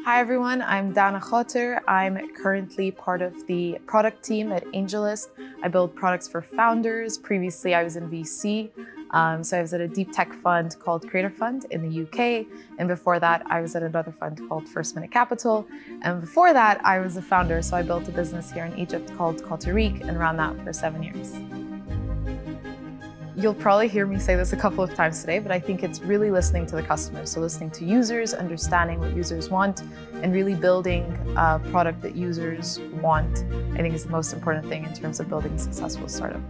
Hi everyone, I'm Dana Khater. I'm currently part of the product team at AngelList. I build products for founders. Previously, I was in VC. So I was at a deep tech fund called Khater Fund in the UK. And before that, I was at another fund called First Minute Capital. And before that, I was a founder. So I built a business here in Egypt called Khater and ran that for 7 years. You'll probably hear me say this a couple of times today, but I think it's really listening to the customers. So listening to users, understanding what users want, and really building a product that users want, I think is the most important thing in terms of building a successful startup.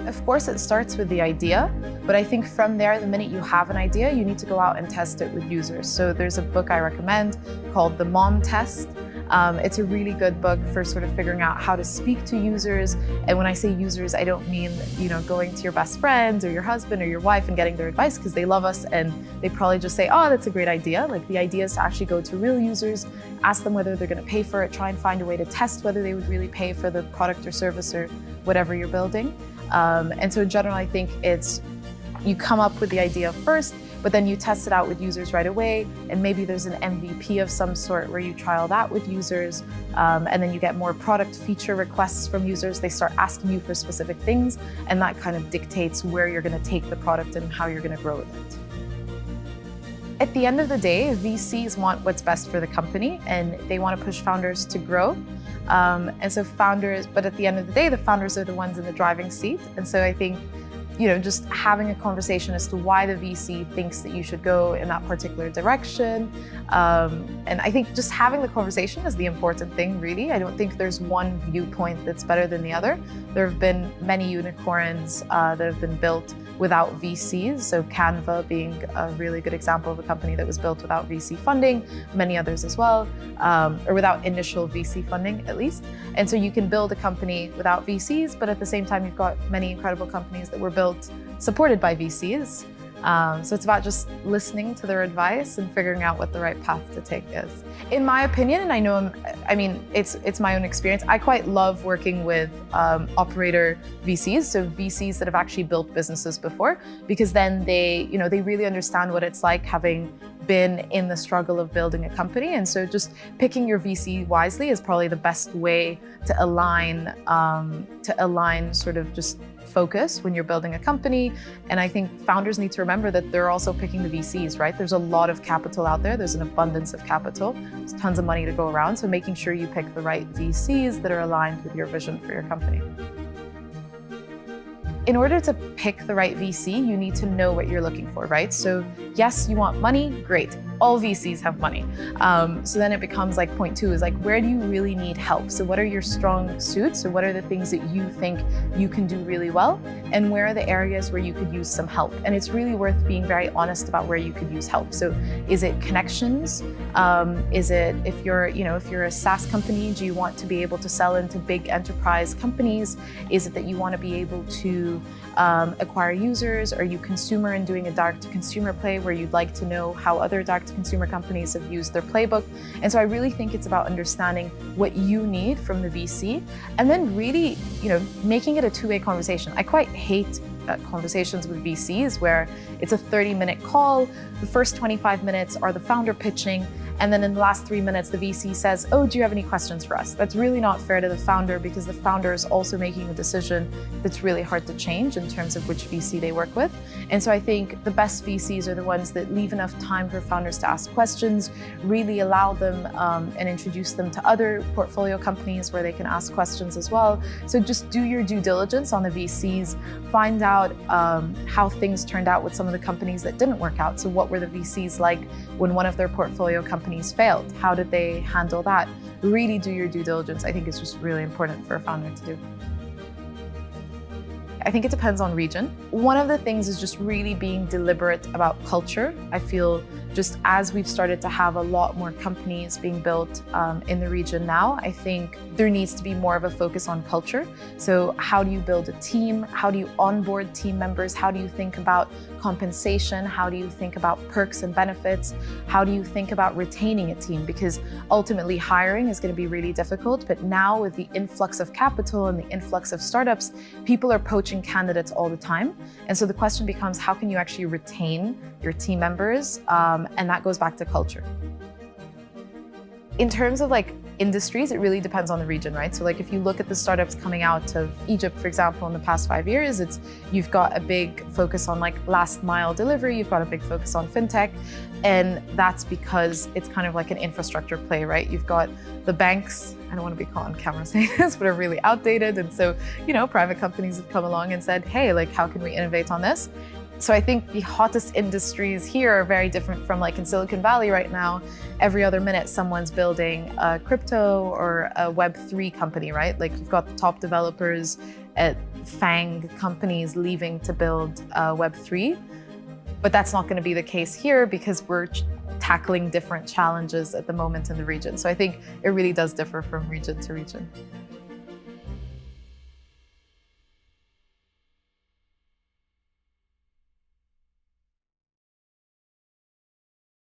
Of course, it starts with the idea, but I think from there, the minute you have an idea, you need to go out and test it with users. So there's a book I recommend called The Mom Test. It's a really good book for sort of figuring out how to speak to users. And when I say users, I don't mean, going to your best friends or your husband or your wife and getting their advice, because they love us and they probably just say, oh, that's a great idea. Like, the idea is to actually go to real users, ask them whether they're going to pay for it, try and find a way to test whether they would really pay for the product or service or whatever you're building. And so in general, I think it's, you come up with the idea first, but then you test it out with users right away. And maybe there's an MVP of some sort where you trial that with users. And then you get more product feature requests from users. They start asking you for specific things. And that kind of dictates where you're going to take the product and how you're going to grow with it. At the end of the day, VCs want what's best for the company and they want to push founders to grow. And so but at the end of the day, the founders are the ones in the driving seat. And so I think, just having a conversation as to why the VC thinks that you should go in that particular direction. And I think just having the conversation is the important thing, really. I don't think there's one viewpoint that's better than the other. There have been many unicorns that have been built without VCs. So Canva being a really good example of a company that was built without VC funding, many others as well, or without initial VC funding at least. And so you can build a company without VCs, but at the same time, you've got many incredible companies that were built supported by VCs. So it's about just listening to their advice and figuring out what the right path to take is. In my opinion, and it's my own experience, I quite love working with operator VCs, so VCs that have actually built businesses before, because then they really understand what it's like having been in the struggle of building a company. And so just picking your VC wisely is probably the best way to align sort of just focus when you're building a company. And I think founders need to remember that they're also picking the VCs, right? There's a lot of capital out there. There's an abundance of capital. There's tons of money to go around. So making sure you pick the right VCs that are aligned with your vision for your company. In order to pick the right VC, you need to know what you're looking for, right? So yes, you want money, great. All VCs have money. So then it becomes like point two is like, where do you really need help? So what are your strong suits? Or what are the things that you think you can do really well? And where are the areas where you could use some help? And it's really worth being very honest about where you could use help. So is it connections? Is it, if you're a SaaS company, do you want to be able to sell into big enterprise companies? Is it that you want to be able to acquire users? Are you consumer and doing a direct to consumer play where you'd like to know how other direct to consumer companies have used their playbook? And so I really think it's about understanding what you need from the VC and then really, making it a two-way conversation. I quite hate conversations with VCs where it's a 30-minute call. The first 25 minutes are the founder pitching. And then in the last 3 minutes, the VC says, oh, do you have any questions for us? That's really not fair to the founder because the founder is also making a decision that's really hard to change in terms of which VC they work with. And so I think the best VCs are the ones that leave enough time for founders to ask questions, really allow them and introduce them to other portfolio companies where they can ask questions as well. So just do your due diligence on the VCs, find out how things turned out with some of the companies that didn't work out. So what were the VCs like when one of their portfolio companies failed? How did they handle that? Really do your due diligence. I think it's just really important for a founder to do. I think it depends on region. One of the things is just really being deliberate about culture. I feel just as we've started to have a lot more companies being built in the region now, I think there needs to be more of a focus on culture. So how do you build a team? How do you onboard team members? How do you think about compensation? How do you think about perks and benefits? How do you think about retaining a team? Because ultimately hiring is going to be really difficult, but now with the influx of capital and the influx of startups, people are poaching candidates all the time. And so the question becomes, how can you actually retain your team members And that goes back to culture. In terms of like industries, it really depends on the region, right? So like if you look at the startups coming out of Egypt, for example, in the past 5 years, you've got a big focus on like last mile delivery, you've got a big focus on fintech, and that's because it's kind of like an infrastructure play, right? You've got the banks, I don't want to be caught on camera saying this, but are really outdated. And so, private companies have come along and said, hey, like how can we innovate on this? So I think the hottest industries here are very different from like in Silicon Valley right now. Every other minute, someone's building a crypto or a Web3 company, right? Like you've got the top developers at FANG companies leaving to build Web3. But that's not going to be the case here because we're tackling different challenges at the moment in the region. So I think it really does differ from region to region.